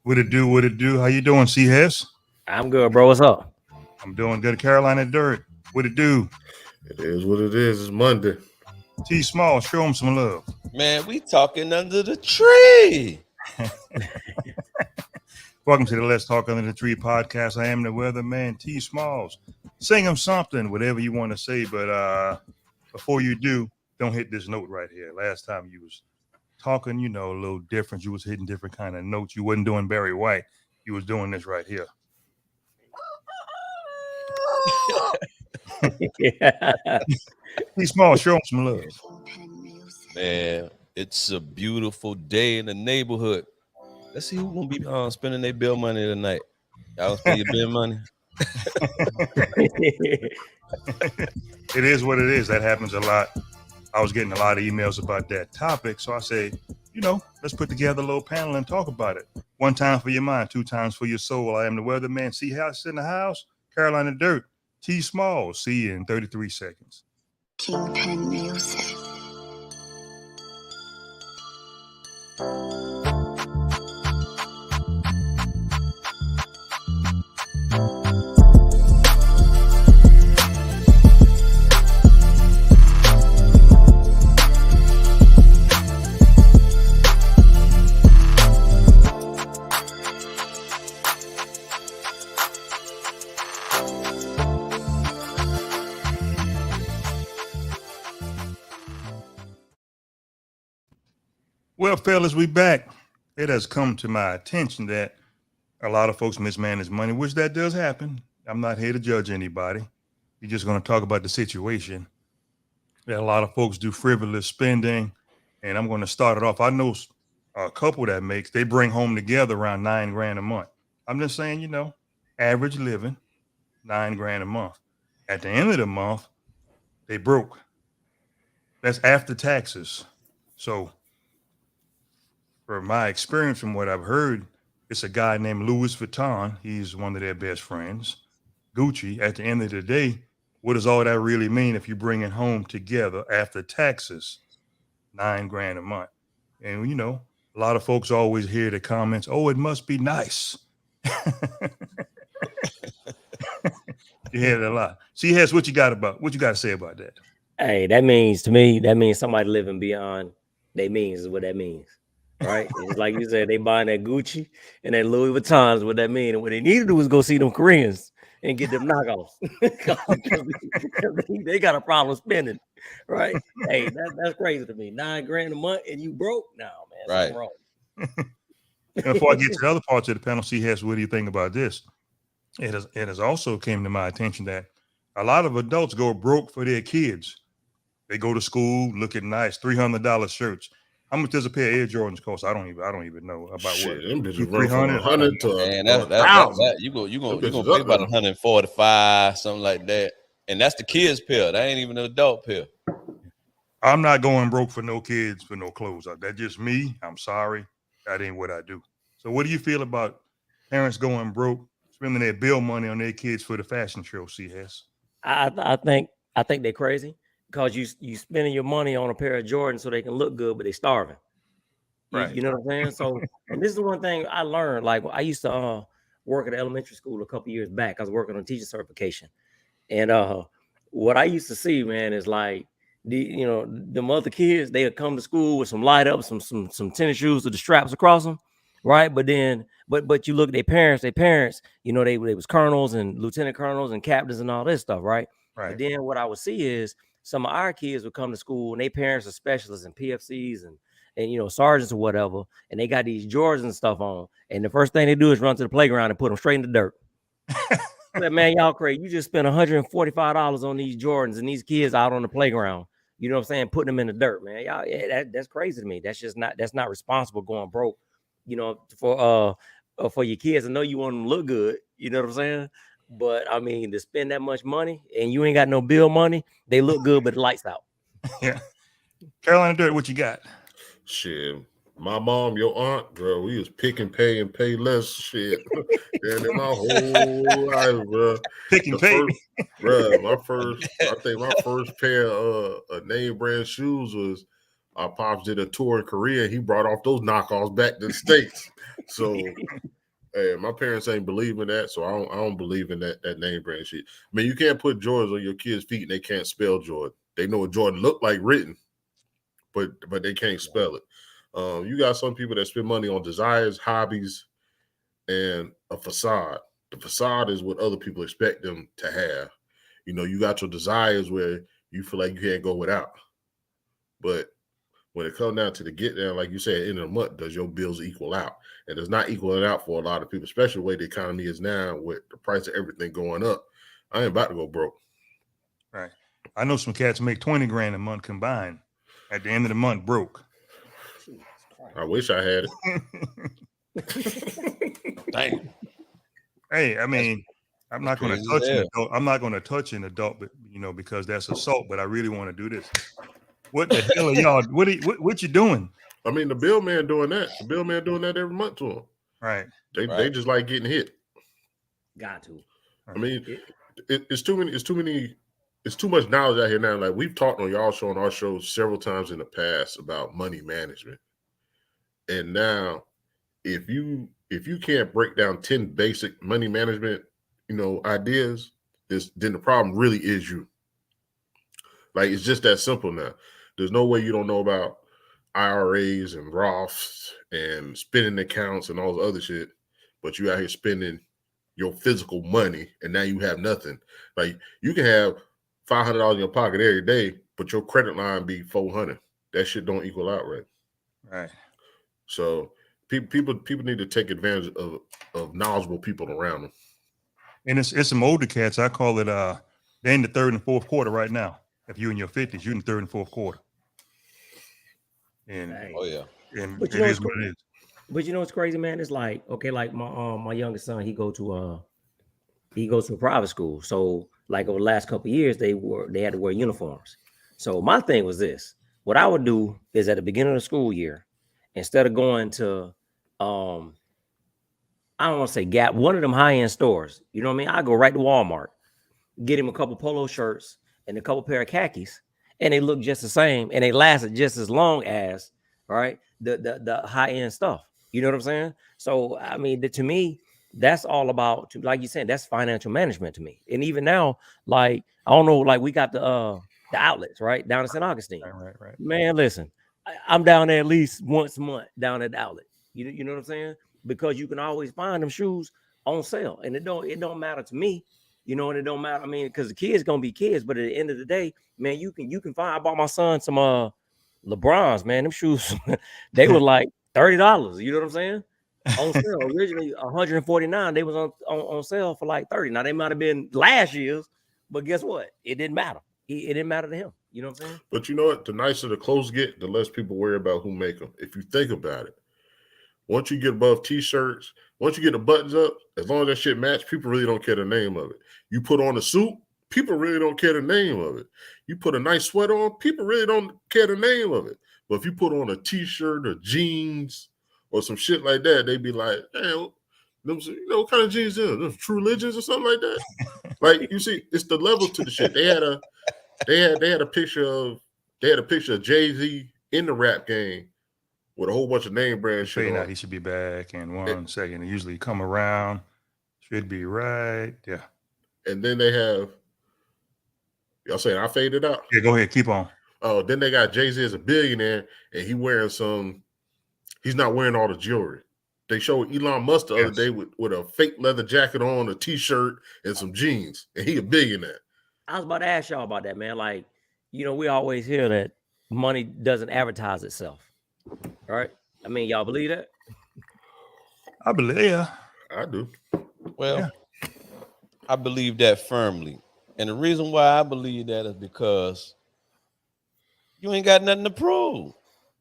What it do? What it do? How you doing, C Hess? I'm good, bro. What's up? I'm doing good. Carolina Dirt. What it do? It is what it is. It's Monday. T Small. Show him some love. Man, we talking under the tree. Welcome to the Let's Talk Under the Tree podcast. I am the weatherman, T Smalls. Sing him something, whatever you want to say. But before you do, don't hit this note right here. Last time you was talking, a little different. You was hitting different kind of notes. You wasn't doing Barry White. You was doing this right here. Yeah. T Small, show him some love. Man, it's a beautiful day in the neighborhood. Let's see who's gonna be spending their bill money tonight. Y'all gonna spend your bill money? It is what it is. That happens a lot. I was getting a lot of emails about that topic. So I say, let's put together a little panel and talk about it. One time for your mind, two times for your soul. I am the weatherman. See House in the house. Carolina Dirt. T Small. See you in 33 seconds. Kingpin Music. Well, fellas, we back. It has come to my attention that a lot of folks mismanage money, which that does happen. I'm not here to judge anybody. We're just going to talk about the situation. That a lot of folks do frivolous spending, and I'm going to start it off. I know a couple that they bring home together around $9,000 a month. I'm just saying, average living, $9,000 a month. At the end of the month, they broke. That's after taxes. So, from my experience, from what I've heard, it's a guy named Louis Vuitton. He's one of their best friends. Gucci. At the end of the day, what does all that really mean if you bring it home together after taxes? $9,000 a month. And, a lot of folks always hear the comments, oh, it must be nice. You hear it a lot. See, Hess, what you got to say about that? Hey, to me, that means somebody living beyond their means is what that means. Right? It's like you said, they buying that Gucci and that Louis Vuitton is what that means. And what they need to do is go see them Koreans and get them knockoffs. They got a problem spending, right? Hey, that's crazy to me. $9,000 a month and you broke? No, man, Right. something wrong. And before I get to the other parts of the panel, see, Hess, what do you think about this? It has also came to my attention that a lot of adults go broke for their kids. They go to school, look at nice $300 shirts. How much does a pair of Air Jordans cost? I don't even know about Shit, what. them bitches run from 100 to Man, 1,000. you gonna pay about 145, something like that. And that's the kids' pill. That ain't even an adult pill. I'm not going broke for no kids for no clothes. That's just me. I'm sorry. That ain't what I do. So what do you feel about parents going broke, spending their bill money on their kids for the fashion show, C. Hess? I think they're crazy. Because you spending your money on a pair of Jordans so they can look good, but they starving. Right. You know what I'm saying? So, and this is the one thing I learned. Like, I used to work at elementary school a couple years back. I was working on teacher certification, and what I used to see, man, is like the other kids, they would come to school with some light up, some tennis shoes with the straps across them, right? But then, but you look at their parents, they was colonels and lieutenant colonels and captains and all this stuff, right? Right. But then what I would see is some of our kids would come to school and their parents are specialists in PFCs and sergeants or whatever, and they got these Jordans and stuff on, and the first thing they do is run to the playground and put them straight in the dirt. But man, y'all crazy. You just spent $145 on these Jordans and these kids out on the playground. You know what I'm saying? Putting them in the dirt, man. Y'all, that's crazy to me. That's not responsible going broke, for your kids. I know you want them to look good, you know what I'm saying? But I mean, to spend that much money and you ain't got no bill money, they look good, but the lights out. Yeah. Carolina Dirt, what you got? Shit. My mom, your aunt, bro, we was pick and pay less shit. And in my whole life, bro. Pick and pay. My first pair of name brand shoes was our pops did a tour in Korea. He brought off those knockoffs back to the States. So Hey, my parents ain't believe in that, so I don't believe in that name brand shit. I mean, you can't put Jordans on your kids' feet and they can't spell Jordan. They know what Jordan look like written, but they can't spell it. You got some people that spend money on desires, hobbies, and a facade. The facade is what other people expect them to have. You know, you got your desires where you feel like you can't go without. But when it comes down to the get down, like you said, end of the month, does your bills equal out? And it's not equaling out for a lot of people, especially the way the economy is now with the price of everything going up. I ain't about to go broke. Right. I know some cats make 20 grand a month combined. At the end of the month, broke. I wish I had it. Dang. Hey, I mean, I'm not going to touch an adult. I'm not going to touch an adult, but because that's assault. But I really want to do this. What the hell are y'all? What you doing? I mean, the bill man doing that. The bill man doing that every month to him. Right. They just like getting hit. Got to. I mean, it's too many. It's too much knowledge out here now. Like we've talked on y'all show, on our show several times in the past about money management. And now, if you can't break down 10 basic money management, ideas, then the problem really is you. Like it's just that simple now. There's no way you don't know about IRAs and Roths and spending accounts and all the other shit, but you out here spending your physical money and now you have nothing. Like you can have $500 in your pocket every day, but your credit line be $400. That shit don't equal out right. Right. So people need to take advantage of knowledgeable people around them. And it's some older cats. I call it they're in the third and fourth quarter right now. If you're in your 50s, you're in the third and fourth quarter. And oh yeah. And it is what it is. But what's crazy, man? It's like, okay, like my youngest son, he goes to a private school. So like over the last couple of years, they had to wear uniforms. So my thing was this: what I would do is at the beginning of the school year, instead of going to I don't want to say Gap, one of them high-end stores, you know what I mean? I go right to Walmart, get him a couple polo shirts and a couple pair of khakis, and they look just the same and they lasted just as long as the high-end stuff. You know what I'm saying? So I mean, to me, that's all about, like you said, that's financial management to me. And even now, like I don't know, like we got the outlets right down in St. Augustine. Right. Man, listen, I'm down there at least once a month down at the outlet. You know what I'm saying? Because you can always find them shoes on sale, and it don't matter to me. And it don't matter. I mean, because the kids gonna be kids, but at the end of the day, man, you can find. I bought my son some LeBrons, man. Them shoes, they were like $30. You know what I'm saying? On sale originally $149. They was on sale for like $30. Now they might have been last year's, but guess what? It didn't matter. It didn't matter to him. You know what I'm saying? But you know what? The nicer the clothes get, the less people worry about who make them. If you think about it, once you get above t-shirts, once you get the buttons up, as long as that shit match, people really don't care the name of it. You put on a suit, people really don't care the name of it. You put a nice sweater on, people really don't care the name of it. But if you put on a t-shirt or jeans or some shit like that, they be like, damn, what kind of jeans are those? True Religions or something like that? Like, you see, it's the levels to the shit. They had a picture of Jay-Z in the rap game with a whole bunch of name brand shit on. He should be back in 1 second. He usually come around. Should be right. Yeah. And then they have, y'all saying I faded out? Yeah, go ahead. Keep on. Oh, then they got Jay-Z as a billionaire, and he's not wearing all the jewelry. They showed Elon Musk the other day with a fake leather jacket on, a t-shirt, and some jeans, and he a billionaire. I was about to ask y'all about that, man. Like, we always hear that money doesn't advertise itself. All right. I mean, y'all believe that? I believe, yeah. I do. Well, yeah. I believe that firmly. And the reason why I believe that is because you ain't got nothing to prove.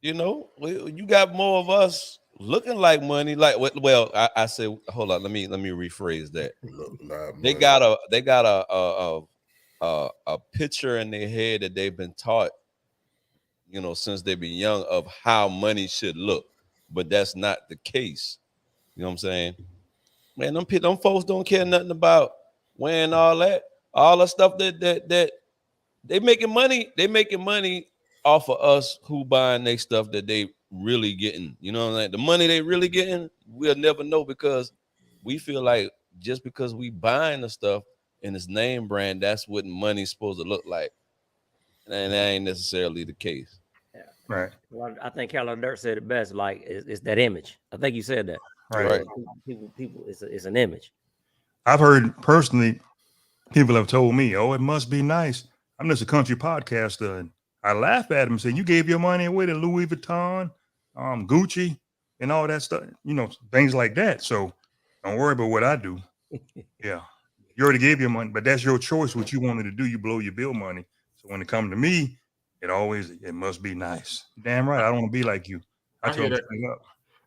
You got more of us looking like money. Like, well, I say, hold on, let me rephrase that. They got a picture in their head that they've been taught, since they've been young, of how money should look, but that's not the case. You know what I'm saying? Man, them folks don't care nothing about wearing all that stuff that they making money. They making money off of us who buying their stuff that they really getting. You know what I'm saying? The money they really getting, we'll never know because we feel like just because we buying the stuff in its name brand, that's what money's supposed to look like. And that ain't necessarily the case. Right. Well, I think Carolina Dirt said it best. Like it's that image. I think you said that. Right. People, it's an image. I've heard personally, people have told me, "Oh, it must be nice. I'm just a country podcaster," and I laugh at them and say, "You gave your money away to Louis Vuitton, Gucci, and all that stuff. You know, things like that. So don't worry about what I do. Yeah, you already gave your money, but that's your choice. What you wanted to do, you blow your bill money. So when it comes to me, it must be nice. Damn right, I don't want to be like you. I told you straight up.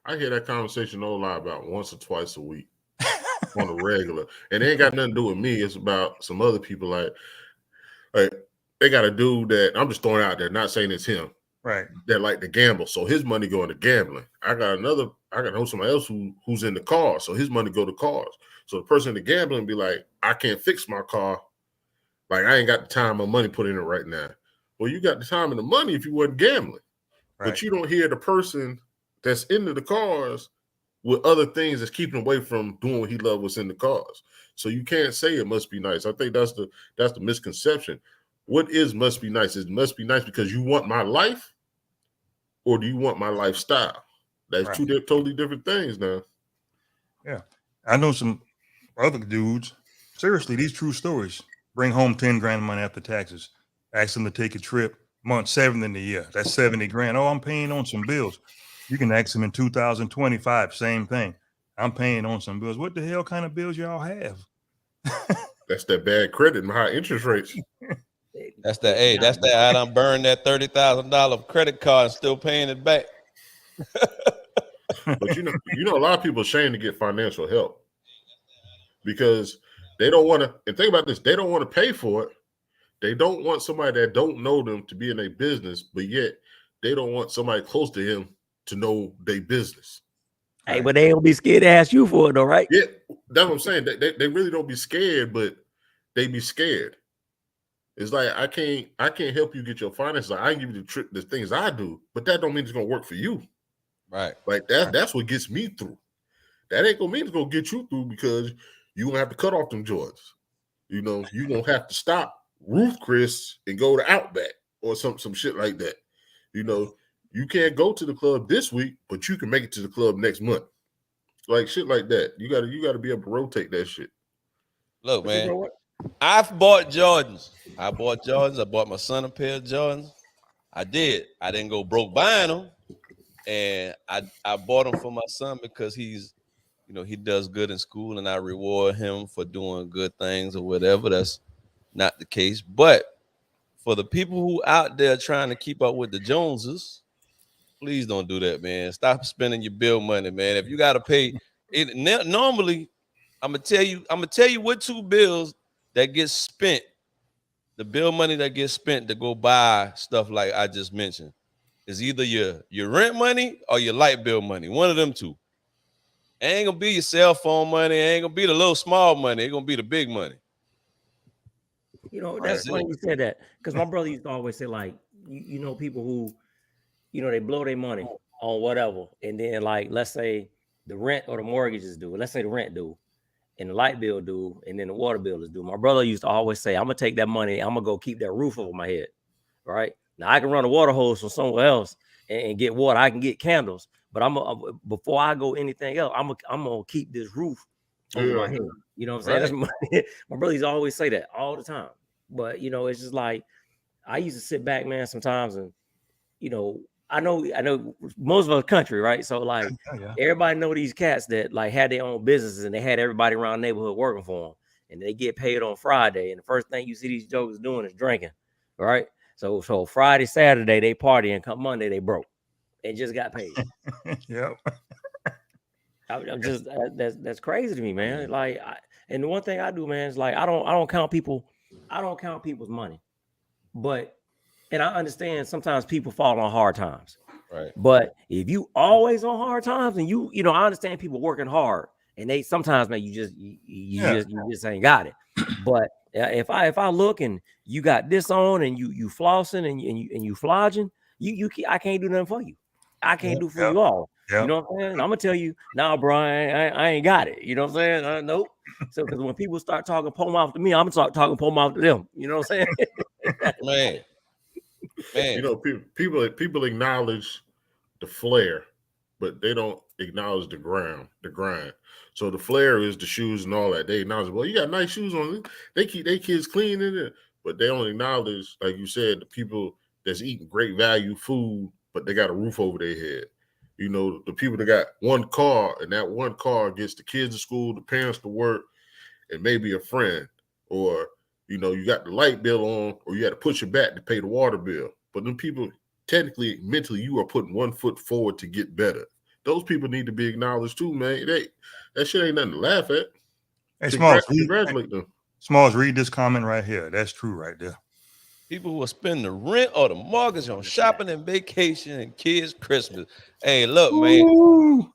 I hear that conversation no lie about once or twice a week on a regular, and it ain't got nothing to do with me. It's about some other people. Like they got a dude that I'm just throwing out there, not saying it's him. Right. That like to gamble, so his money going to gambling. I got know somebody else who's in the car, so his money go to cars. So the person in the gambling be like, I can't fix my car. Like I ain't got the time or money put in it right now. Well, you got the time and the money if you wasn't gambling. Right. But you don't hear the person that's into the cars with other things that's keeping away from doing what he loves what's in the cars. So you can't say it must be nice. I think that's the misconception. What is must be nice? It must be nice because you want my life, or do you want my lifestyle? That's two totally different things now. Yeah. I know some other dudes. Seriously, these true stories. Bring home 10 grand money after taxes. Ask them to take a trip. Month 7 in the year. That's 70 grand. Oh, I'm paying on some bills. You can ask them in 2025. Same thing. I'm paying on some bills. What the hell kind of bills y'all have? That's that bad credit and high interest rates. That's that. Hey, that's that. I done burned that $30,000 credit card and still paying it back. But you know, a lot of people are ashamed to get financial help because they don't want to. And think about this: they don't want to pay for it. They don't want somebody that don't know them to be in a business, but yet they don't want somebody close to him to know their business. Hey, but they don't be scared to ask you for it, though, right? Yeah, that's what I'm saying. They really don't be scared, but they be scared. It's like I can't help you get your finances. Like, I can give you the things I do, but that don't mean it's gonna work for you. Right. Like that's what gets me through. That ain't gonna mean it's gonna get you through because you gonna have to cut off them joints. You know, you gonna have to stop Ruth Chris and go to Outback or some shit like that. You know, you can't go to the club this week, but you can make it to the club next month. Like shit like that. You gotta be able to rotate that shit. Look, man, I've bought Jordans. I bought my son a pair of Jordans. I didn't go broke buying them. And I bought them for my son because he's, you know, he does good in school and I reward him for doing good things or whatever. That's not the case. But for the people who out there trying to keep up with the Joneses, please don't do that, man. Stop spending your bill money, man. If you got to pay it, normally, I'm gonna tell you what two bills that get spent, the bill money that gets spent to go buy stuff like I just mentioned is either your rent money or your light bill money. One of them two. It ain't gonna be your cell phone money. It ain't gonna be the little small money. It's gonna be the big money. You know, that's funny you said that because my brother used to always say, like, you know, people who, you know, they blow their money on whatever, and then like, let's say the rent or the mortgage is due. Let's say the rent due, and the light bill due, and then the water bill is due. My brother used to always say, I'm gonna take that money, I'm gonna go keep that roof over my head. Right now, I can run a water hose from somewhere else and get water. I can get candles, but before I go anything else, I'm gonna keep this roof over my head. You know what I'm saying? Right. That's my brother used to always say that all the time. But you know, it's just like I used to sit back, man, sometimes, and you know, I know most of our country, right? So like everybody know these cats that like had their own businesses and they had everybody around the neighborhood working for them, and they get paid on Friday, and the first thing you see these jokers doing is drinking, right? So Friday, Saturday they party, and come Monday they broke and just got paid. Yep. I'm just that's crazy to me, man. Like, and the one thing I do, man, is like I don't count people's money, and I understand sometimes people fall on hard times, right? But if you always on hard times, and you know, I understand people working hard, and they sometimes, man, you just ain't got it. But if I look and you got this on, and you flossing and you flogging, I can't do nothing for you. I can't do for you all. Yeah. You know what I'm saying? I'm gonna tell you, nah, bro, I ain't got it. You know what I'm saying? Nope. So because when people start talking pole mouth to me, I'm gonna start talking pole mouth to them. You know what I'm saying? Man. You know, people acknowledge the flair, but they don't acknowledge the grind. So the flair is the shoes and all that. They acknowledge, well, you got nice shoes on. They keep their kids clean in it, but they don't acknowledge, like you said, the people that's eating great value food, but they got a roof over their head. You know, the people that got one car, and that one car gets the kids to school, the parents to work, and maybe a friend, or you know, you got the light bill on, or you had to push it back to pay the water bill. But them people, technically, mentally, you are putting 1 foot forward to get better. Those people need to be acknowledged too, man. That shit ain't nothing to laugh at. Hey, Smalls, Congratulate them. Smalls, read this comment right here. That's true right there. People who will spend the rent or the mortgage on shopping and vacation and kids' Christmas. Hey, look, man. Ooh.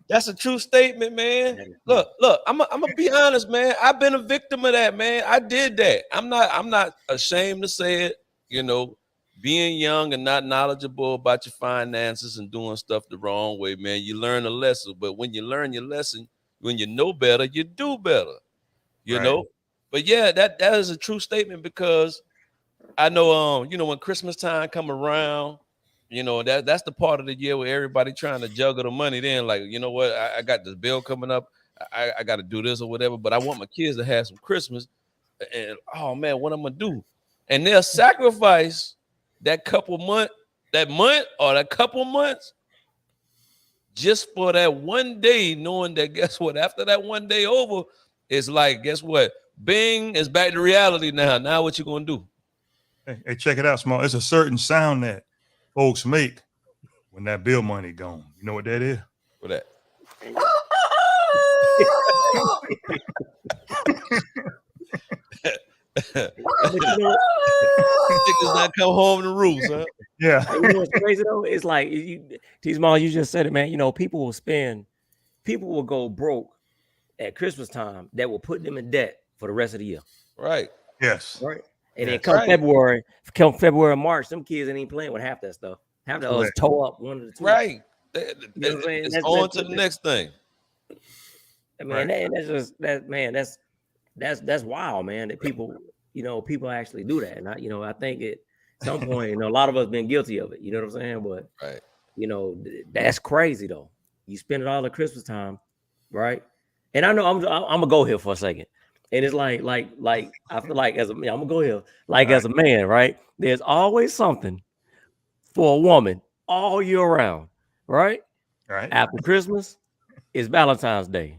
That's a true statement, man. Look, I'm gonna be honest, man. I've been a victim of that, man. I did that. I'm not ashamed to say it. You know, being young and not knowledgeable about your finances and doing stuff the wrong way, man. You learn a lesson, but when you learn your lesson, when you know better, you do better. You Right. know. But yeah, that is a true statement because I know, you know, when Christmas time come around, you know, that's the part of the year where everybody trying to juggle the money. Then, like, you know what, I got this bill coming up, I got to do this or whatever, but I want my kids to have some Christmas, and oh man, what I'm gonna do? And they'll sacrifice that month or that couple months just for that one day, knowing that guess what? After that one day over, it's like, guess what? Bing, it's back to reality now. Now what you gonna do? Hey, check it out, Small. It's a certain sound that folks make when that bill money gone. You know what that is? For that. Niggas not come home to roost, huh? Yeah. You know what's crazy though? It's like T-Small, you just said it, man. You know, people will go broke at Christmas time that will put them in debt for the rest of the year. Right. Yes. Right. And then Yes. come Right. February and March, some kids ain't even playing with half that stuff. Half the others Correct. toe up one of the two. Right. You know what I'm saying? It's on to the next thing. I mean, that's wild, man. That people actually do that. And I think at some point, a lot of us been guilty of it. You know what I'm saying? But Right. that's crazy though. You spend it all at Christmas time, right? And I know I'm gonna go here for a second. And it's like I feel like I'm gonna go here. Like as a man, right? There's always something for a woman all year round, right? Right. After Christmas, it's Valentine's Day.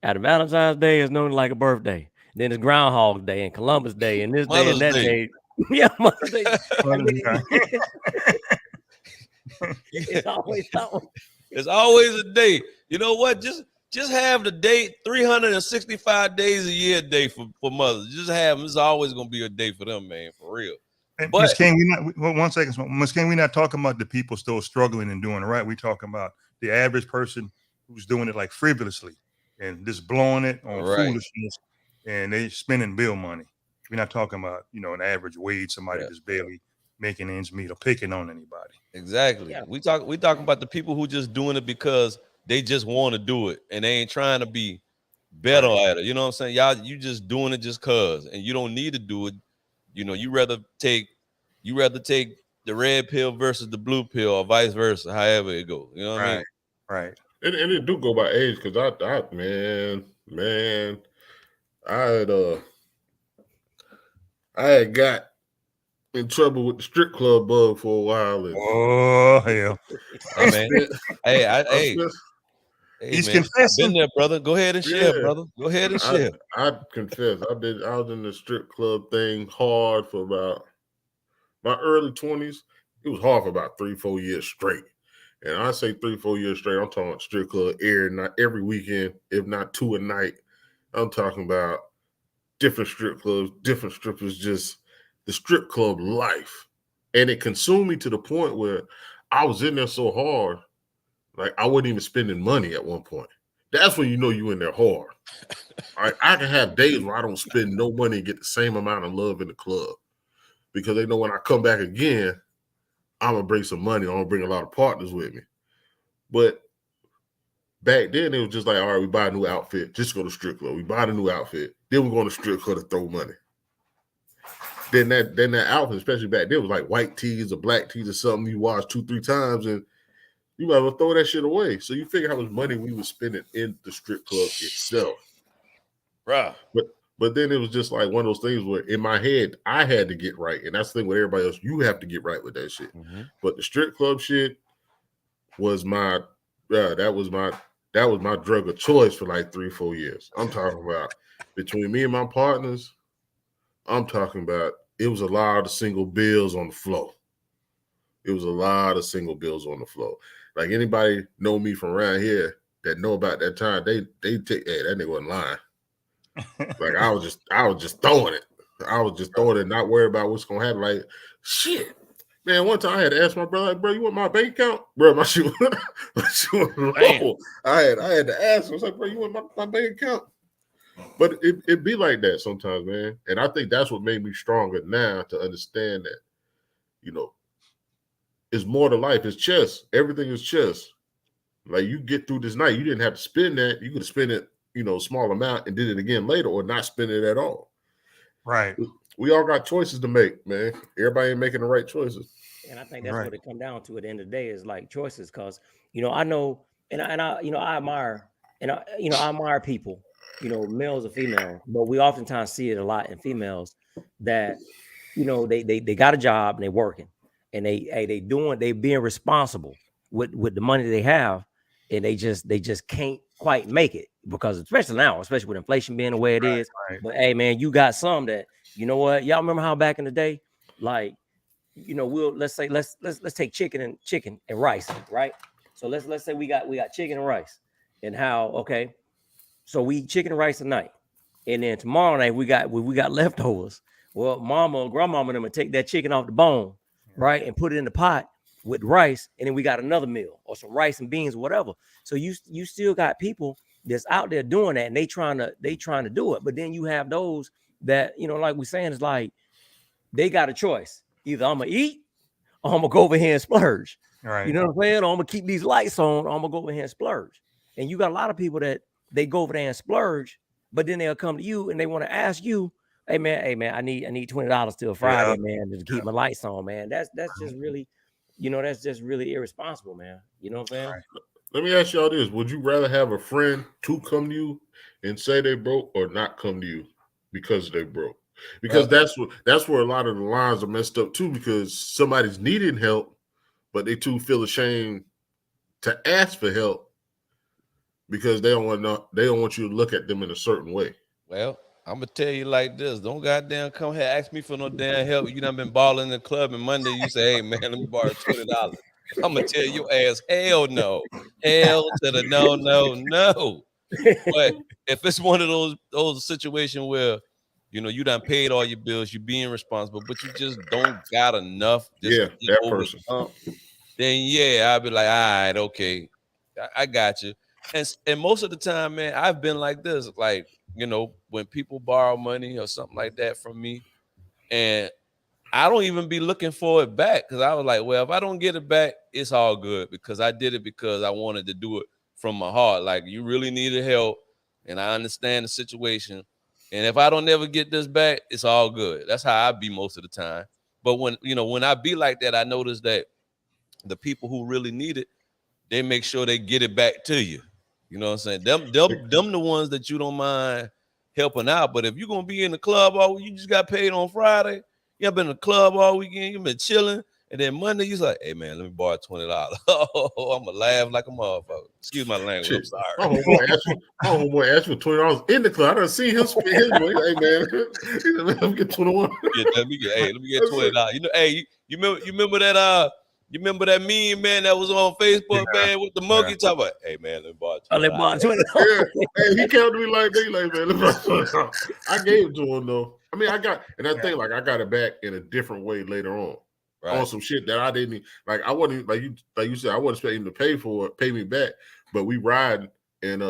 After Valentine's Day is known like a birthday. Then it's Groundhog Day and Columbus Day and this day and that day. Yeah, Mother's Day. It's always something. It's always a day. You know what? Just have the date 365 days a year day for mothers. Just have them. It's always gonna be a day for them, man, for real. And But- Ms. King, one second, Ms. King, we're not talking about the people still struggling and doing it right. We're talking about the average person who's doing it like frivolously and just blowing it on foolishness, and they spending bill money. We're not talking about an average wage, somebody that's barely making ends meet or picking on anybody. Exactly. Yeah. We talking about the people who just doing it because they just want to do it and they ain't trying to be better at it. You know what I'm saying? Y'all, you just doing it just cause, and you don't need to do it. You rather take the red pill versus the blue pill, or vice versa, however it goes. You know what I mean? Right. And it do go by age, because I had got in trouble with the strip club bug for a while. And oh hell! Hey, he's man, confessing. I've been there, brother. Go ahead and share, brother. Go ahead and share. I confess, I was in the strip club thing hard for about my early 20s. It was hard for about 3-4 years straight. And I say 3-4 years straight, I'm talking strip club every weekend, if not 2 a night. I'm talking about different strip clubs, different strippers, just the strip club life. And it consumed me to the point where I was in there so hard, like I wasn't even spending money at one point. That's when you know you in there hard. I can have days where I don't spend no money and get the same amount of love in the club, because they know when I come back again, I'm gonna bring some money. I'm gonna bring a lot of partners with me. But back then it was just like, all right, we buy a new outfit, just go to strip club. We buy a new outfit, then we're going to strip club to throw money. Then that outfit, especially back then, was like white tees or black tees or something you wash 2-3 times and you might well throw that shit away. So you figure how much money we were spending in the strip club itself. Bruh. But then it was just like one of those things where in my head, I had to get right. And that's the thing with everybody else, you have to get right with that shit. Mm-hmm. But the strip club shit was my that was my drug of choice for like 3-4 years. I'm talking about between me and my partners, I'm talking about it was a lot of single bills on the floor. It was a lot of single bills on the floor. Like anybody know me from around here that know about that time, they take, hey, that nigga wasn't lying. Like I was just throwing it. I was just throwing it, not worried about what's gonna happen. Like shit. Man, one time I had to ask my brother, like, bro, you want my bank account? Bro, my shit was low. I had to ask him. I was like, bro, you want my bank account? But it be like that sometimes, man. And I think that's what made me stronger now to understand that, you know, it's more to life. It's chess. Everything is chess. Like you get through this night, you didn't have to spend that. You could spend it, you know, small amount and did it again later or not spend it at all. Right. We all got choices to make, man. Everybody ain't making the right choices. And I think that's what it come down to at the end of the day is like choices. Cause you know, I know, and I you know, I admire, and I admire people, you know, males or females, but we oftentimes see it a lot in females that, you know, they got a job and they working and they being responsible with the money they have, and they just can't quite make it because especially now, especially with inflation being the way it is. Right. But hey man, you got some that, you know what, y'all remember how back in the day, like, you know, let's take chicken and rice, right? So let's say we got chicken and rice, and how okay, so we eat chicken and rice tonight, and then tomorrow night we got leftovers. Well, mama or grandmama them would take that chicken off the bone, right, and put it in the pot with rice, and then we got another meal or some rice and beans or whatever. So you still got people that's out there doing that, and they trying to do it, but then you have those that, you know, like we're saying, is like they got a choice. Either I'm gonna eat or I'm gonna go over here and splurge. Right. You know what I'm saying? Or I'm gonna keep these lights on, or I'm gonna go over here and splurge. And you got a lot of people that they go over there and splurge, but then they'll come to you and they want to ask you, hey man, I need $20 till Friday, man, to keep my lights on, man. That's just really, you know, that's just really irresponsible, man. You know what I'm saying? Right. Let me ask y'all this. Would you rather have a friend to come to you and say they broke or not come to you because they broke? Because that's where a lot of the lines are messed up too, because somebody's needing help, but they too feel ashamed to ask for help because they don't want you to look at them in a certain way. Well, I'm gonna tell you like this: don't goddamn come here ask me for no damn help. You done been balling in the club, and Monday you say, "Hey man, let me borrow $20." I'm gonna tell your ass, hell no, hell to the no. But if it's one of those situations where, you know, you done paid all your bills, you're being responsible, but you just don't got enough just to get over the hump, then yeah, I'll be like, all right, okay, I got you. And most of the time, man, I've been like this, like, you know, when people borrow money or something like that from me, and I don't even be looking for it back, because I was like, well, if I don't get it back, it's all good, because I did it because I wanted to do it from my heart. Like, you really needed help, and I understand the situation. And if I don't ever get this back, it's all good. That's how I be most of the time. But when I be like that, I notice that the people who really need it, they make sure they get it back to you. You know what I'm saying? Them the ones that you don't mind helping out. But if you're gonna be in the club you just got paid on Friday, you have been in the club all weekend, you've been chilling, and then Monday you're like, hey man, let me borrow $20. Oh, I'm gonna laugh like a motherfucker. Excuse my language. Shit. I'm sorry. My homeboy asked for $20 in the club. I done seen him spend his money. Hey man, let me get 21. Let me get $20. You know, hey, you remember that you remember that meme, man, that was on Facebook, man, with the monkey talking about, hey man, let me borrow $20. Yeah. Hey, he came to me like that. Like, man, I gave it to him though. I mean, I got it back in a different way later on. Right. On some shit that I didn't like. I wasn't like you said, I wasn't expecting him to pay me back. But we riding, and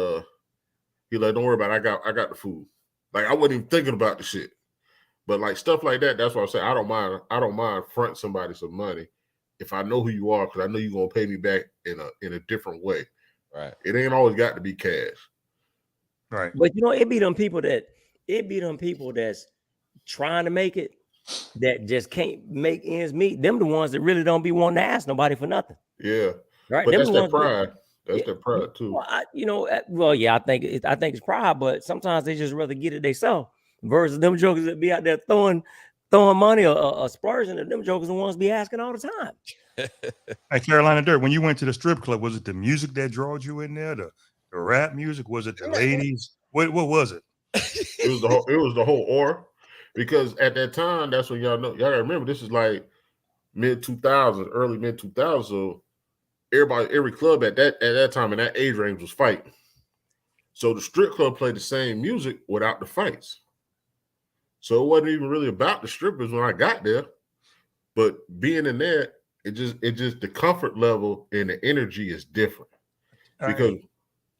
he like, don't worry about it. I got the food. Like, I wasn't even thinking about the shit. But like stuff like that, that's what I'm saying. I don't mind fronting somebody some money if I know who you are, because I know you're gonna pay me back in a different way. Right. It ain't always got to be cash. Right. But you know, it be them people that's trying to make it that just can't make ends meet. Them the ones that really don't be wanting to ask nobody for nothing. Yeah, Right. but Them that's the their ones pride. That's yeah, their pride too. well, yeah, I think it's pride, but sometimes they just rather get it themselves versus them jokers that be out there throwing money or splurging, and them jokers the ones be asking all the time. Hey, Carolina Dirt, when you went to the strip club, was it the music that drawed you in there? The rap music? Was it the ladies? What was it? It was the whole aura, because at that time, that's when y'all gotta remember, this is like mid 2000s, early mid 2000s. So every club at that time in that age range was fighting. So the strip club played the same music without the fights. So it wasn't even really about the strippers when I got there, but being in there, it just the comfort level and the energy is different. Because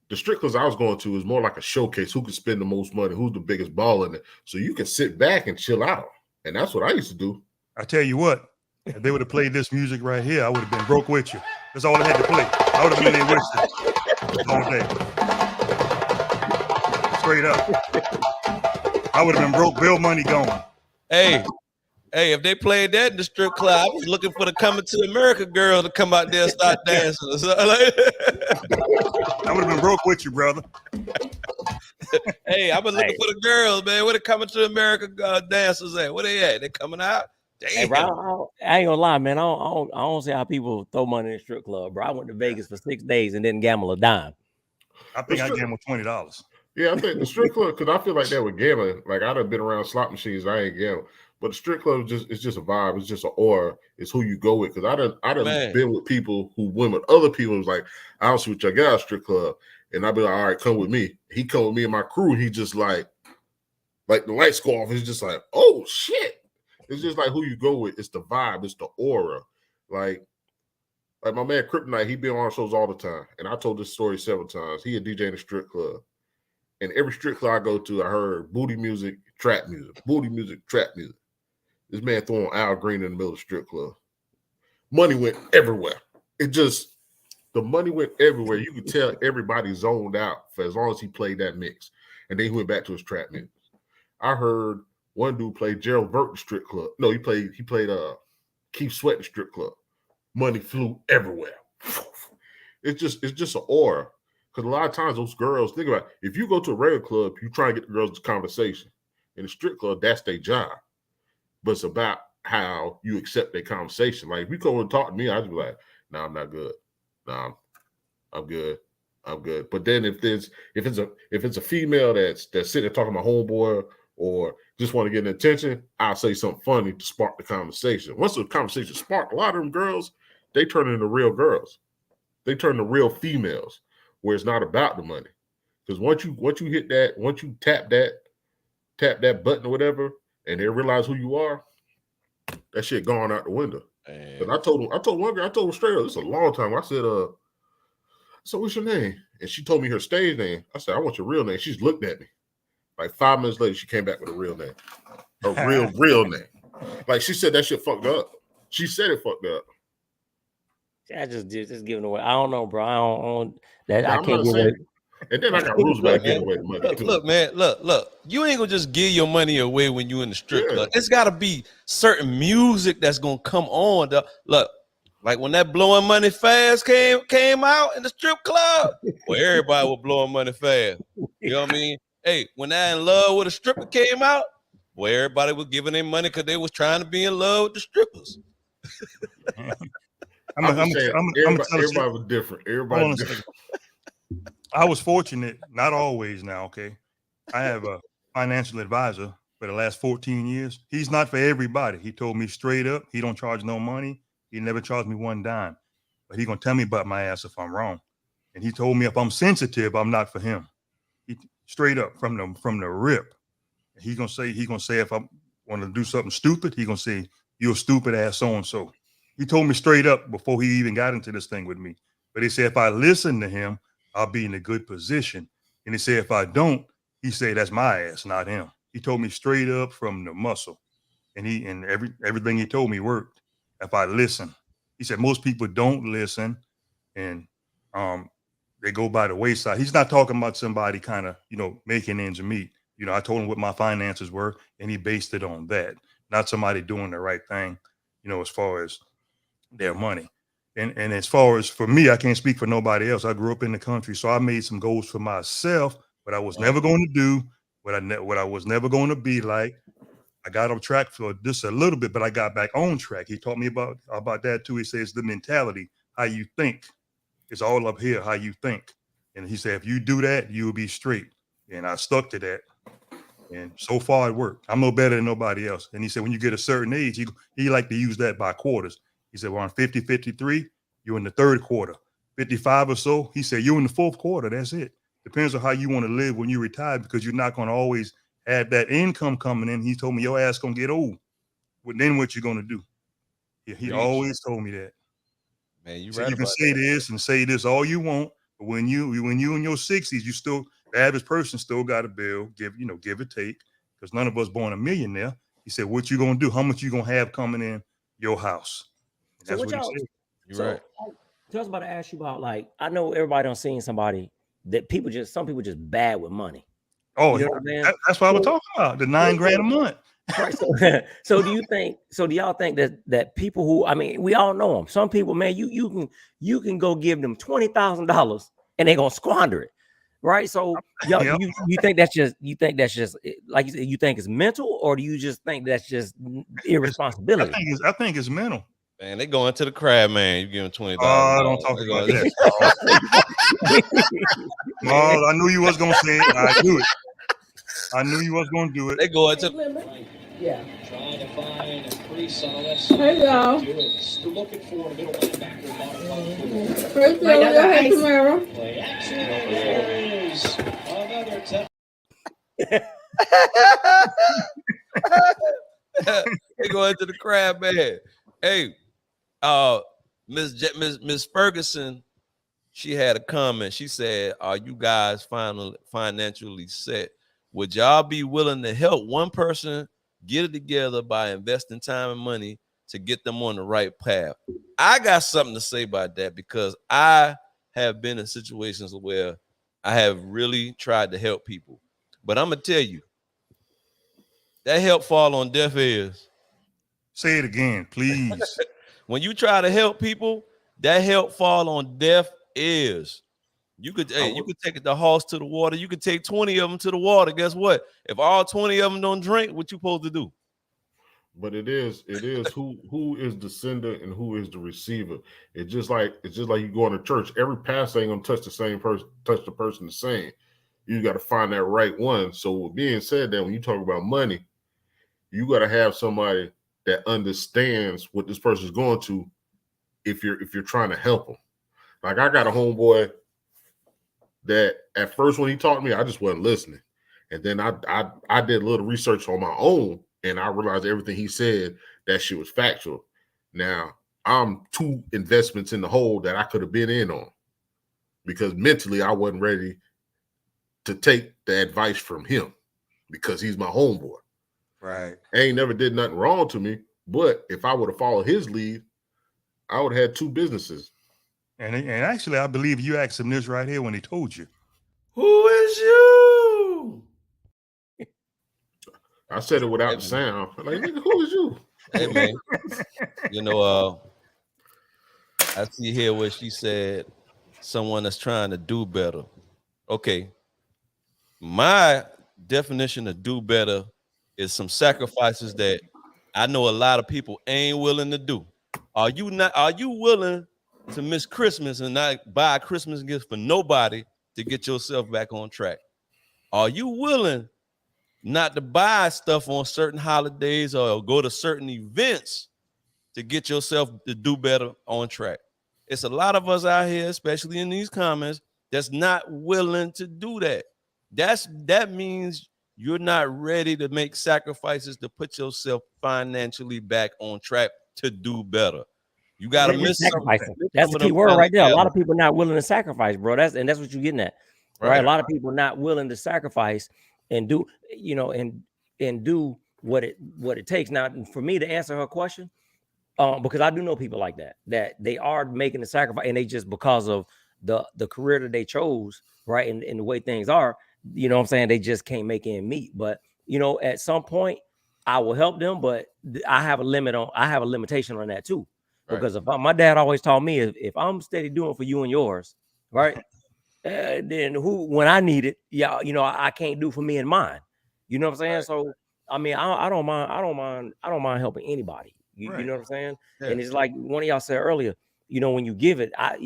the strip clubs I was going to is more like a showcase. Who can spend the most money? Who's the biggest ball in it? So you can sit back and chill out. And that's what I used to do. I tell you what, if they would have played this music right here, I would have been broke with you. That's all I had to play. I would have been there with you all day. Straight up. I would have been broke, bill money gone. Hey, if they played that in the strip club, I was looking for the Coming to America girl to come out there and start dancing. Or something like I would have been broke with you, brother. Hey, I've been looking for the girls, man. Where the Coming to America dancers at? Where they at? They coming out? Damn. Hey, bro, I ain't gonna lie, man. I don't see how people throw money in the strip club, bro. I went to Vegas for 6 days and didn't gamble a dime. I think I gambled $20. Yeah, I think the strip club, because I feel like that with gambling. Like I'd have been around slot machines, I ain't gamble. But the strip club it's just a vibe. It's just an aura. It's who you go with. Because I done been with people who went with other people. It was like, I don't see what y'all got at strip club. And I'd be like, all right, come with me. He come with me and my crew. He just like the lights go off. It's just like, oh shit. It's just like who you go with. It's the vibe. It's the aura. Like my man Kryptonite, he be on our shows all the time. And I told this story several times. He a DJ in a strip club. And every strip club I go to, I heard booty music, trap music, booty music, trap music. This man throwing Al Green in the middle of the strip club. Money went everywhere. The money went everywhere. You could tell everybody zoned out for as long as he played that mix. And then he went back to his trap music. I heard one dude play Gerald Burton strip club. No, he played Keith Sweat in strip club. Money flew everywhere. It's just an aura. Because a lot of times those girls, think about it, if you go to a regular club, you try and get the girls to conversation. In a strip club, that's their job. But it's about how you accept their conversation. Like if you come and talk to me, I'd be like, "No, I'm not good. No, I'm good. I'm good." But then if it's a female that's sitting there talking to my homeboy or just want to get an attention, I'll say something funny to spark the conversation. Once the conversation sparked, a lot of them girls, they turn into real girls. They turn to real females where it's not about the money. Because once you hit that, once you tap that button or whatever, and they realize who you are, that shit gone out the window. And I told one girl, I told her straight up, this is a long time. I said, so what's your name? And she told me her stage name. I said, I want your real name. She's looked at me. Like 5 minutes later, she came back with a real name. Her real name. Like she said that shit fucked up. She said it fucked up. I just giving away. I don't know, bro. I don't that Yeah, I can't give away. And then I got rules about giving away the money. Look, man, look. You ain't gonna just give your money away when you in the strip club. It's gotta be certain music that's gonna come on. Look, like when that Blowing Money Fast came out in the strip club, well, everybody was blowing money fast. You know what I mean? Hey, when that In Love with a Stripper came out, well, everybody was giving their money because they was trying to be in love with the strippers. Everybody was different. Everybody was different. I was fortunate, not always now, okay? I have a financial advisor for the last 14 years. He's not for everybody. He told me straight up, he don't charge no money. He never charged me one dime. But he gonna tell me about my ass if I'm wrong. And he told me if I'm sensitive, I'm not for him. He straight up from the rip. He gonna say if I want to do something stupid, he gonna say, you're a stupid ass so-and-so. He told me straight up before he even got into this thing with me. But he said if I listen to him, I'll be in a good position. And he said, if I don't, he said, that's my ass, not him. He told me straight up from the muscle. And everything he told me worked if I listen. He said most people don't listen, and they go by the wayside. He's not talking about somebody kind of, making ends meet. I told him what my finances were, and he based it on that, not somebody doing the right thing, as far as their money. And as far as for me, I can't speak for nobody else. I grew up in the country, so I made some goals for myself, but I was never going to do what I was never going to be like. I got off track for just a little bit, but I got back on track. He taught me about that too. He says the mentality, how you think. It's all up here, how you think. And he said, if you do that, you'll be straight. And I stuck to that. And so far it worked. I'm no better than nobody else. And he said, when you get a certain age, he liked to use that by quarters. He said, well, on 50, 53, you're in the third quarter. 55 or so, he said, you're in the fourth quarter. That's it. Depends on how you want to live when you retire, because you're not going to always have that income coming in. He told me your ass going to get old. Well, then what you going to do? He always told me that. Man, you So right. you can say this and say this all you want, but when you in your 60s, you still, the average person still got a bill, give or take, because none of us born a millionaire. He said, what you gonna do? How much you gonna have coming in your house? And that's what he said. You're right. I was about to ask you about, like, I know everybody done seen somebody that some people just bad with money. Oh, you know what I mean? That's what I was talking about. The $9,000 a month. Right. So do y'all think that people who, I mean, we all know them. Some people, man, you can go give them $20,000 and they're gonna squander it. Right. So y'all, you think that's just like you said, you think it's mental, or do you just think that's just irresponsibility? I think it's mental. Man, they going to the crab, man. You give them $20,000. Don't talk about that. No, I knew you was gonna say it. I knew it. I knew you was gonna do it. They go into yeah. Trying to find a crease on the left Hey, side. y'all. Still looking for a middle linebacker. First of all, hey, Tamara. Play action. There is another they go into the crab, man. Hey, Miss Ferguson, she had a comment. She said, "Are you guys financially set? Would y'all be willing to help one person get it together by investing time and money to get them on the right path?" I got something to say about that, because I have been in situations where I have really tried to help people, but I'm gonna tell you, that help fall on deaf ears. Say it again, please. When you try to help people, that help fall on deaf ears. You could take the horse to the water. You could take 20 of them to the water. Guess what? If all 20 of them don't drink, what you supposed to do? But it is who is the sender and who is the receiver. It's just like you going to church. Every pastor ain't gonna touch the person the same. You got to find that right one. So with being said, that when you talk about money, you got to have somebody that understands what this person's going to, if you're trying to help them. Like, I got a homeboy that at first when he taught me, I just wasn't listening. And then I did a little research on my own, and I realized everything he said, that shit was factual. Now, I'm 2 investments in the hole that I could have been in on, because mentally I wasn't ready to take the advice from him, because he's my homeboy. Right. Ain't never did nothing wrong to me, but if I would have followed his lead, I would have had 2 businesses. And actually, I believe you asked him this right here when he told you. Who is you? I said it without the sound. Like, nigga, who is you? Hey, man. I see here where she said someone that's trying to do better. Okay. My definition of do better is some sacrifices that I know a lot of people ain't willing to do. Are you willing to miss Christmas and not buy a Christmas gift for nobody to get yourself back on track? Are you willing not to buy stuff on certain holidays or go to certain events to get yourself to do better on track? It's a lot of us out here, especially in these comments, that's not willing to do that. That means you're not ready to make sacrifices to put yourself financially back on track to do better. You got to miss sacrificing. That's the key word right there. A lot of people not willing to sacrifice, bro. That's what you're getting at, right? A lot of people not willing to sacrifice and do, and do what it takes. Now, for me to answer her question, Because I do know people like that they are making the sacrifice, and they just because of the career that they chose, right, and the way things are, you know what I'm saying, they just can't make ends meet. But you know, at some point, I will help them, but I have a limitation on that too. Right. Because my dad always taught me, if I'm steady doing for you and yours, right, then when I need it, yeah, you know, I can't do for me and mine. You know what I'm saying? Right. So I mean, I don't mind helping anybody. You Right. know what I'm saying? Yeah. And it's like one of y'all said earlier, you know, when you give it, I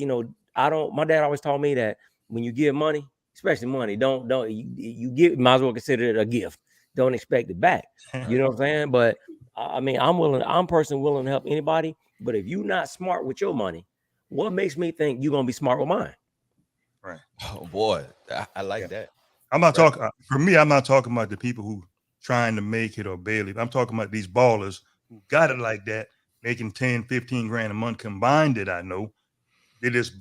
don't. My dad always taught me that when you give money, especially money, don't you give, might as well consider it a gift. Don't expect it back. You know what I'm saying? But I mean, I'm personally willing to help anybody. But if you're not smart with your money, what makes me think you're gonna be smart with mine? Right. Oh boy, I like Yeah. that. I'm not Right. talking for me. I'm not talking about the people who trying to make it or barely. I'm talking about these ballers who got it like that, making 10, 15 grand a month combined. That I know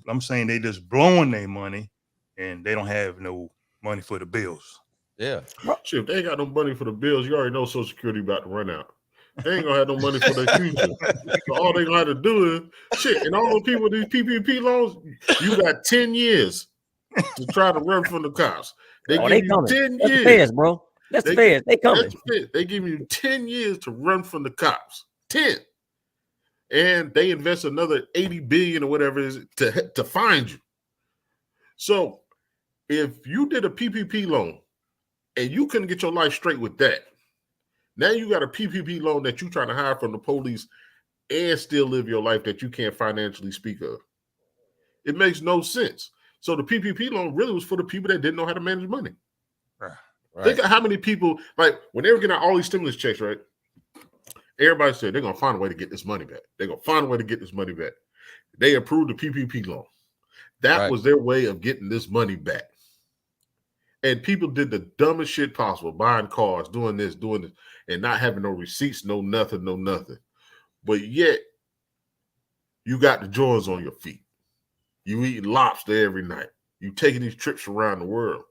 I'm saying they just blowing their money, and they don't have no money for the bills. Yeah. Shit, if they ain't got no money for the bills, you already know Social Security about to run out. They ain't gonna have no money for their future. So all they gonna have to do is shit. And all those people with these PPP loans, you got 10 years to try to run from the cops. They Oh, give they you coming. 10 That's the years. feds, bro. That's the feds. They coming. That's it. They give you 10 years to run from the cops. 10. And they invest another 80 billion or whatever it is to find you. So if you did a PPP loan and you couldn't get your life straight with that, now you got a PPP loan that you trying to hide from the police and still live your life that you can't financially speak of. It makes no sense. So the PPP loan really was for the people that didn't know how to manage money. Right. Think of how many people, like when they were getting out all these stimulus checks, right? Everybody said they're going to find a way to get this money back. They're going to find a way to get this money back. They approved the PPP loan. That was their way of getting this money back. And people did the dumbest shit possible, buying cars, doing this, and not having no receipts, no nothing. But yet, you got the Jordans on your feet. You eat lobster every night. You taking these trips around the world.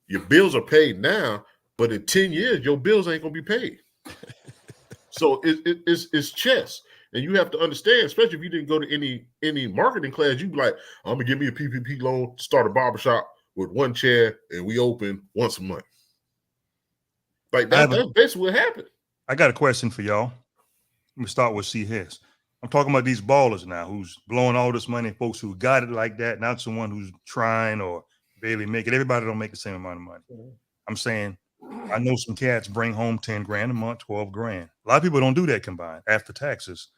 Your bills are paid now, but in 10 years, your bills ain't going to be paid. So it's chess. And you have to understand, especially if you didn't go to any marketing class, you be like, I'm going to give me a PPP loan, start a barbershop with one chair, and we open once a month. Like that's basically what happened. I got a question for y'all. Let me start with C. Hess. I'm talking about these ballers now who's blowing all this money, folks who got it like that, not someone who's trying or barely make it. Everybody don't make the same amount of money. I'm saying I know some cats bring home 10 grand a month, 12 grand. A lot of people don't do that combined after taxes.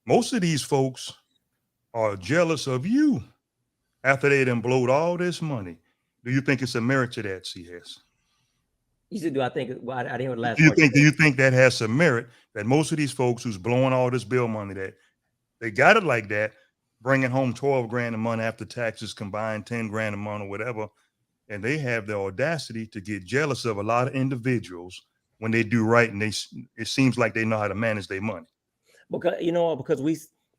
Most of these folks are jealous of you after they done blowed all this money. Do you think it's a merit to that, C. Hess? You said, do I think? Well, I didn't hear the last Do you part. do you think that has some merit that most of these folks who's blowing all this bill money that they got it like that, bringing home 12 grand a month after taxes combined, 10 grand a month or whatever, and they have the audacity to get jealous of a lot of individuals when they do right, and it seems like they know how to manage their money. Because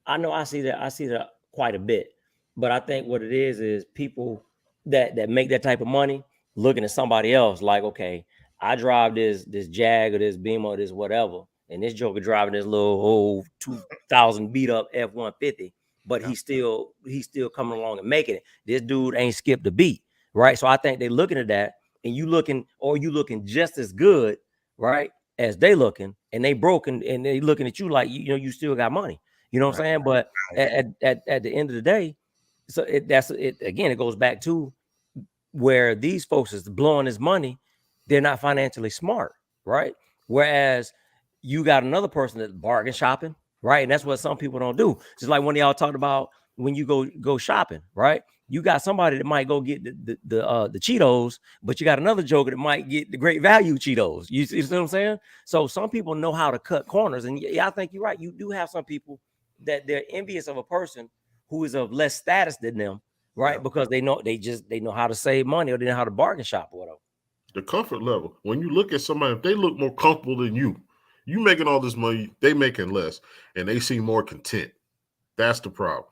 I see that quite a bit. But I think what it is people that make that type of money looking at somebody else like, okay, I drive this Jag or this Beamer or this whatever, and this joker driving this little old 2000 beat up F-150, but he's still coming along and making it. This dude ain't skipped a beat, right? So I think they looking at that, and you looking just as good, right, as they looking, and they broken, and they looking at you like you still got money. You know what I'm saying? But at the end of the day, so that's it again. It goes back to where these folks is blowing this money. They're not financially smart, right? Whereas you got another person that's bargain shopping, right? And that's what some people don't do. Just like when y'all talked about when you go shopping, right? You got somebody that might go get the Cheetos, but you got another joker that might get the great value Cheetos. You see what I'm saying? So some people know how to cut corners, and yeah, I think you're right. You do have some people that they're envious of a person who is of less status than them, right? Yeah. Because they know how to save money, or they know how to bargain shop or whatever. The comfort level. When you look at somebody, if they look more comfortable than you making all this money, they making less, and they seem more content. That's the problem.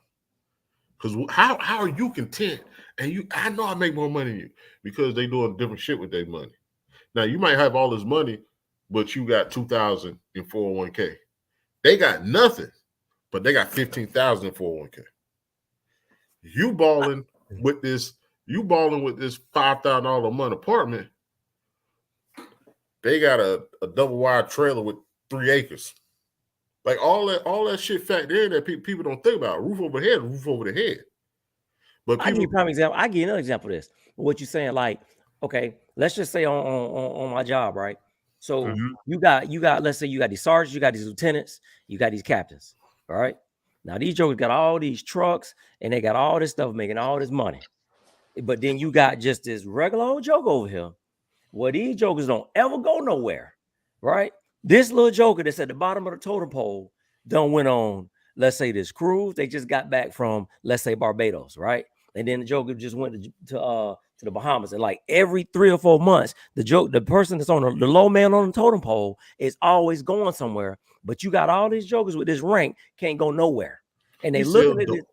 Because how are you content? And I know I make more money than you, because they doing different shit with their money. Now you might have all this money, but you got 2,000 in 401k. They got nothing, but they got 15,000 in 401k. You balling with this $5,000 a month apartment. They got a double wide trailer with 3 acres. Like all that shit factor in that people don't think about. Roof over the head. But I give you a people, prime example. I give you another example of this. What you're saying, like, okay, let's just say on my job, right? So Mhm. you got, let's say you got these sergeants, you got these lieutenants, you got these captains. All right. Now these jokers got all these trucks and they got all this stuff making all this money. But then you got just this regular old joke over here. Well, these jokers don't ever go nowhere, right? This little joker that's at the bottom of the totem pole done went on, let's say, this cruise. They just got back from, let's say, Barbados, right? And then the joker just went to the Bahamas. And like every 3 or 4 months, the person that's on the low man on the totem pole is always going somewhere. But you got all these jokers with this rank can't go nowhere. And they he looking sell at dope.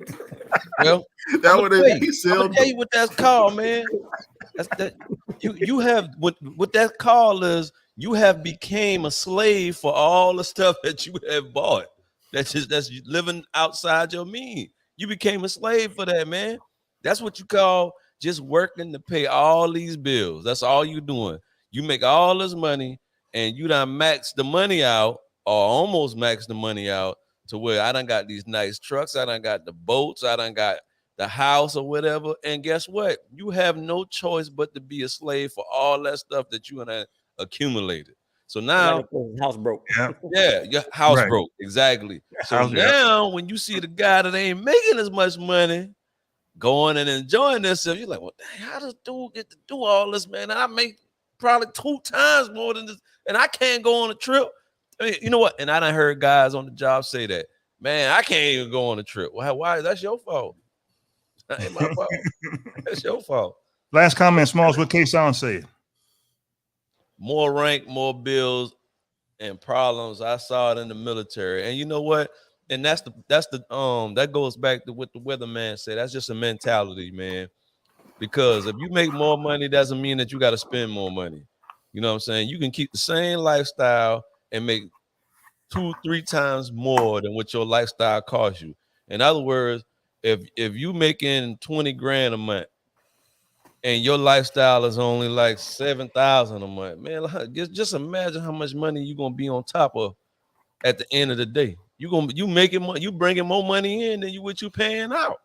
this. Well, That I'm what gonna he sell tell you dope. what that's called, man. That's that you have what that call is. You have became a slave for all the stuff that you have bought. That's living outside your means. You became a slave for that, man. That's what you call just working to pay all these bills. That's all you doing. You make all this money and you done max the money out or almost max the money out to where I done got these nice trucks. I done got the boats. I done got the house or whatever. And guess what? You have no choice but to be a slave for all that stuff that you and accumulated. So now, Like a house broke. Yeah. yeah, your house Right. broke. Exactly. So House, yeah. now when you see the guy that ain't making as much money going and enjoying themselves, you're like, well, dang, how does dude get to do all this, man? I make probably 2 times more than this, and I can't go on a trip. I mean, you know what? And I done heard guys on the job say that, man, I can't even go on a trip. Why? That's your fault. That ain't my fault. That's your fault. Last comment, Smalls. What K Sound said? More rank, more bills, and problems. I saw it in the military. And you know what? And that's the that goes back to what the weatherman said. That's just a mentality, man. Because if you make more money, doesn't mean that you got to spend more money. You know what I'm saying? You can keep the same lifestyle and make 2-3 times more than what your lifestyle costs you. In other words, if you making 20 grand a month and your lifestyle is only like 7,000 a month, man, just imagine how much money you're gonna be on top of at the end of the day. You making money, you bringing more money in than what you paying out.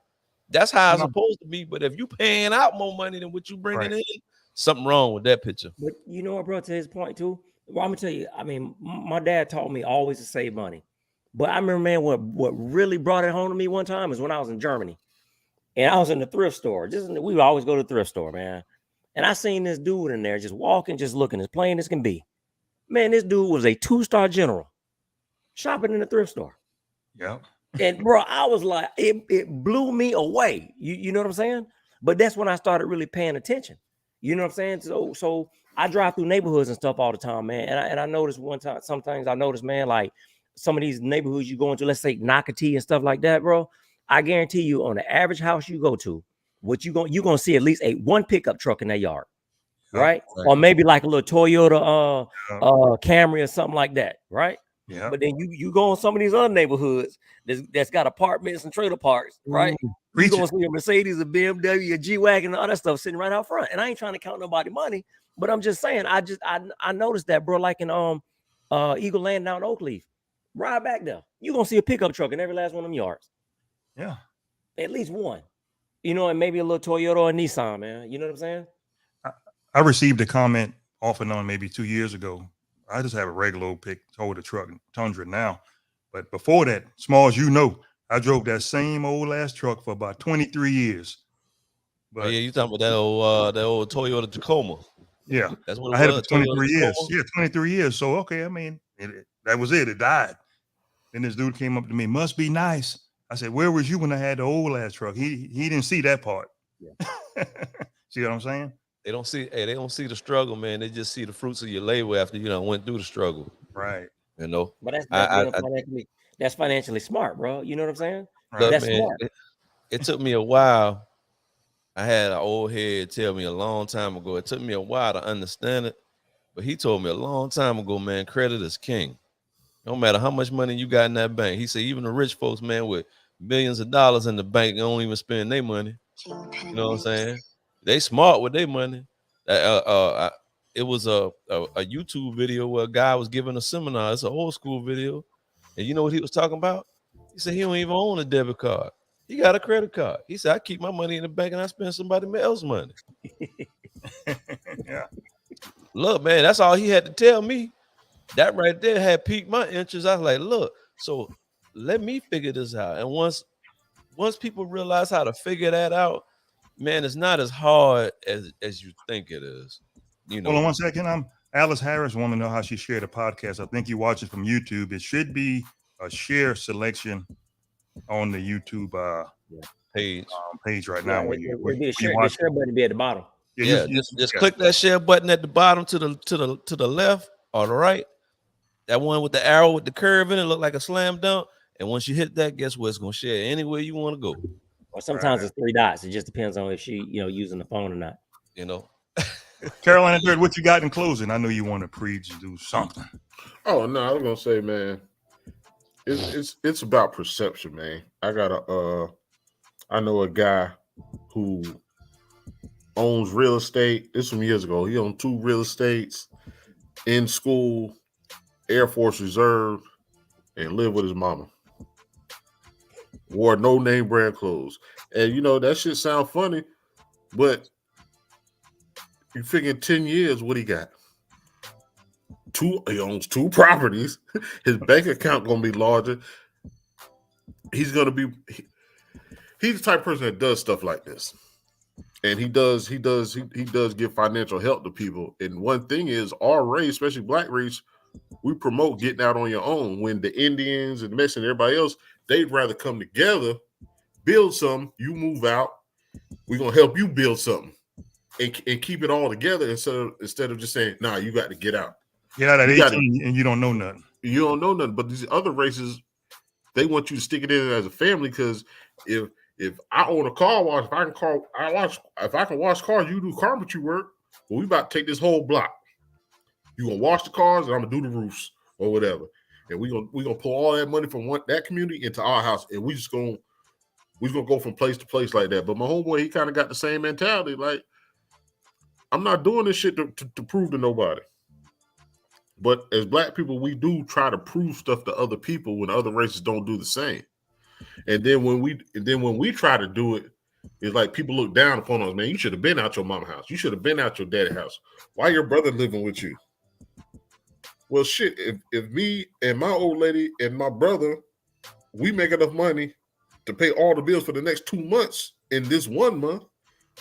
That's how it's supposed to be. But if you paying out more money than what you bringing in, something wrong with that picture. But you know what, bro, to his point too. Well, I'm gonna tell you, I mean, my dad taught me always to save money. But I remember, man, what really brought it home to me one time is when I was in Germany. And I was in the thrift store. We would always go to the thrift store, man. And I seen this dude in there just walking, just looking as plain as can be. Man, this dude was a 2-star general shopping in the thrift store. Yeah. And bro, I was like, it blew me away. You know what I'm saying? But that's when I started really paying attention. You know what I'm saying? So I drive through neighborhoods and stuff all the time, man. And I noticed one time, sometimes I noticed, man, like some of these neighborhoods you go into, let's say Nocatee and stuff like that, bro. I guarantee you, on the average house you go to, you're gonna see at least one pickup truck in that yard, right? Or maybe like a little Toyota Camry or something like that, right? Yeah. But then you go in some of these other neighborhoods that's got apartments and trailer parks, right? You're gonna see a Mercedes, a BMW, a G-Wagon, and all that stuff sitting right out front. And I ain't trying to count nobody money, but I'm just saying, I noticed that, bro, like in Eagle Land down Oakleaf. Ride back there. You're gonna see a pickup truck in every last one of them yards. Yeah. At least one. You know, and maybe a little Toyota or Nissan, man. You know what I'm saying? I received a comment off and on maybe 2 years ago. I just have a regular old Toyota truck, Tundra now. But before that, Smalls, you know, I drove that same old ass truck for about 23 years. But yeah, you talking about that old Toyota Tacoma? Yeah, That's what I it had it was. for 23 years. Yeah, 23 years. So okay, I mean, that was it. It died. Then this dude came up to me. Must be nice. I said, "Where was you when I had the old ass truck?" He didn't see that part. Yeah. See what I'm saying? They don't see the struggle, man. They just see the fruits of your labor after you done went through the struggle. Right. You know. But that's financially smart, bro. You know what I'm saying? Right. That's man, smart. It took me a while. I had an old head tell me a long time ago. It took me a while to understand it, but he told me a long time ago, man, credit is king. No matter how much money you got in that bank. He said even the rich folks, man, with millions of dollars in the bank, don't even spend their money. You know what I'm saying? They smart with their money. It was a YouTube video where a guy was giving a seminar. It's an old school video. And you know what he was talking about? He said he don't even own a debit card. He got a credit card. He said, I keep my money in the bank and I spend somebody else's money. Yeah. Look, man, that's all he had to tell me. That right there had piqued my interest. I was like, look, so let me figure this out. And once people realize how to figure that out, man, it's not as hard as you think it is. You Hold on know, 1 second. Alice Harris want to know how she shared a podcast. I think you watch it from YouTube. It should be a share selection on the YouTube page. page right Yeah, now. When you the share watch it. button be at the bottom. Yeah, just click that share button at the bottom to the left or the right. That one with the arrow with the curve in it look like a slam dunk. And once you hit that, guess what? It's gonna share anywhere you want to go. Or sometimes it's 3 dots. It just depends on if she, using the phone or not. You know. Carolina Third, what you got in closing? I know you want to preach, do something. Oh no, I was gonna say, man, it's about perception, man. I know a guy who owns real estate. This from years ago. He owned 2 real estates, in school, Air Force Reserve, and lived with his mama. Wore no name brand clothes. And that shit sound funny, but you figure in 10 years what he got? He owns 2 properties. His bank account gonna be larger. He's the type of person that does stuff like this. And he does give financial help to people. And one thing is, our race, especially black race, we promote getting out on your own. When the Indians and the Mexicans and everybody else, they'd rather come together, build something, you move out, we're gonna help you build something and keep it all together instead of just saying, nah, you got to get out. Get out at 18 and you don't know nothing. You don't know nothing. But these other races, they want you to stick it in as a family, because if I own a car wash, if I can wash cars, you do carpentry work. Well, we about to take this whole block. You gonna wash the cars, and I'm gonna do the roofs or whatever. And we gonna pull all that money from that community into our house, and we just gonna go from place to place like that. But my homeboy, he kind of got the same mentality. Like, I'm not doing this shit to prove to nobody. But as black people, we do try to prove stuff to other people when other races don't do the same. And then when we try to do it, it's like people look down upon us. Man, you should have been out your mama's house. You should have been out your daddy's house. Why your brother living with you? Well, shit, if me and my old lady and my brother, we make enough money to pay all the bills for the next 2 months in this 1 month,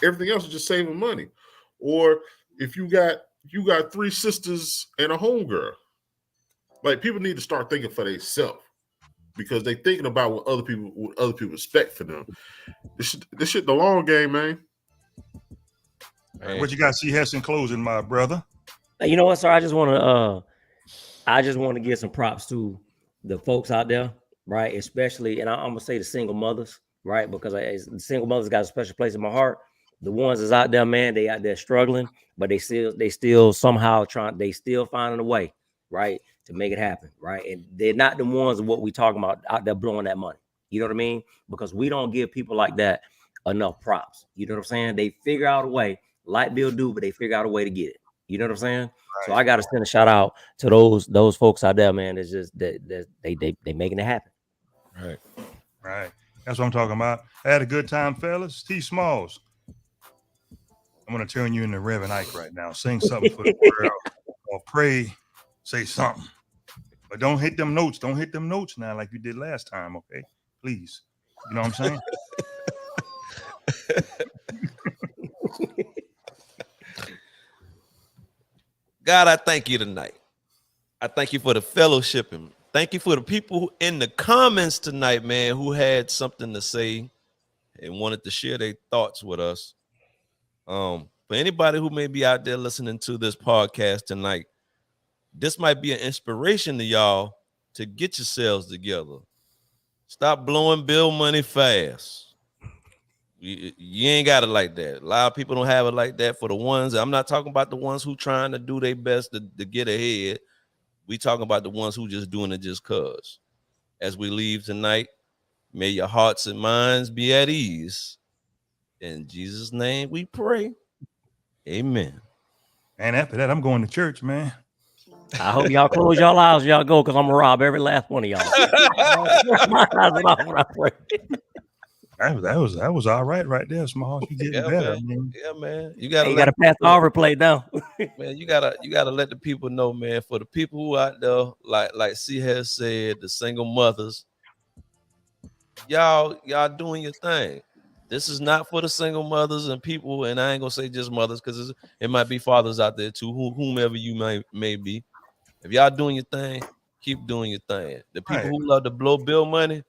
everything else is just saving money. Or if you got 3 sisters and a homegirl, like, people need to start thinking for themselves, because they thinking about what other people expect for them. This shit the long game, man. What you got, C. Hess, in closing, my brother? You know what, sir? I just want to give some props to the folks out there, right? Especially, and I'm gonna say the single mothers, right? Because the single mothers got a special place in my heart. The ones that's out there, man, they out there struggling, but they still somehow they still finding a way, right, to make it happen, right? And they're not the ones of what we talking about out there blowing that money. You know what I mean? Because we don't give people like that enough props. You know what I'm saying? They figure out a way, like Bill do, but they figure out a way to get it. You know what I'm saying? Right. So I got to send a shout out to those folks out there, man. It's just that they making it happen. Right. That's what I'm talking about. I had a good time, fellas. T. Smalls, I'm going to turn you into Reverend Ike right now. Sing something for the world, or pray, say something. But don't hit them notes. Don't hit them notes now like you did last time, okay? Please. You know what I'm saying? God, I thank you tonight. I thank you for the fellowship, and thank you for the people in the comments tonight, man, who had something to say and wanted to share their thoughts with us. For anybody who may be out there listening to this podcast tonight, this might be an inspiration to y'all to get yourselves together. Stop blowing bill money fast. You ain't got it like that. A lot of people don't have it like that. For the ones, I'm not talking about the ones who trying to do their best to get ahead, We talking about the ones who just doing it just cause. As we leave tonight, may your hearts and minds be at ease. In Jesus' name we pray. Amen. And after that, I'm going to church, man. I hope y'all close y'all eyes, y'all go, because I'm gonna rob every last one of y'all. My eyes are off when I pray. That was all right there, Smalls. You getting better. Man. I mean, Yeah, man. You gotta You gotta pass the Aubrey play down. man, you gotta let the people know, man. For the people who out there, like C has said, the single mothers, y'all doing your thing. This is not for the single mothers and people, and I ain't gonna say just mothers, because it might be fathers out there too, whomever you may be. If y'all doing your thing, keep doing your thing. The people right. who love to blow bill money,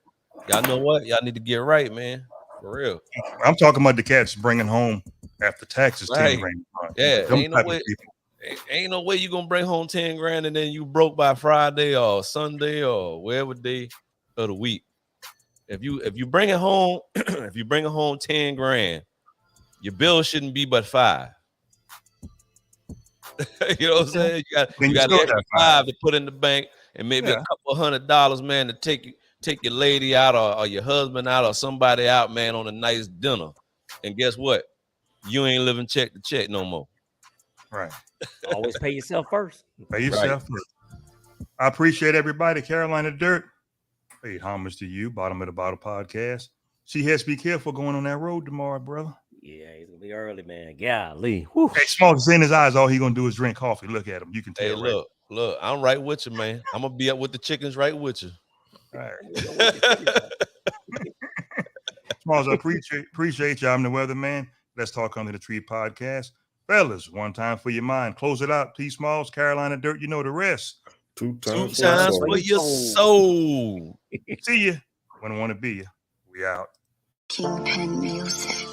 y'all know what? Y'all need to get right, man. For real. I'm talking about the cats bringing home after taxes Right. 10 grand. Yeah, Them ain't no type of way. people. Ain't no way you gonna bring home 10 grand and then you broke by Friday or Sunday or whatever day of the week. If you bring it home, if you bring it home 10 grand, your bill shouldn't be but 5. You know what I'm saying? You got still extra have 5 to put in the bank, and maybe a couple $100, man, to take your lady out or your husband out or somebody out, man, on a nice dinner. And guess what? You ain't living check to check no more. Right. Always pay yourself first. Pay yourself first. I appreciate everybody. Carolina Dirt, paid homage to you. Bottom of the Bottle podcast. She has to be careful going on that road tomorrow, brother. Yeah, he's gonna be early, man. Golly. Whew. Hey, Smalls is in his eyes. All he gonna do is drink coffee. Look at him. You can tell. Hey, look, I'm right with you, man. I'm gonna be up with the chickens right with you. All right. Smalls, I appreciate you. I'm the weatherman. Let's Talk Under the Tree podcast. Fellas, one time for your mind. Close it out. T Smalls, Carolina Dirt. You know the rest. Two 2 times times for your soul. See you when I want to be you. We out. Kingpin Music.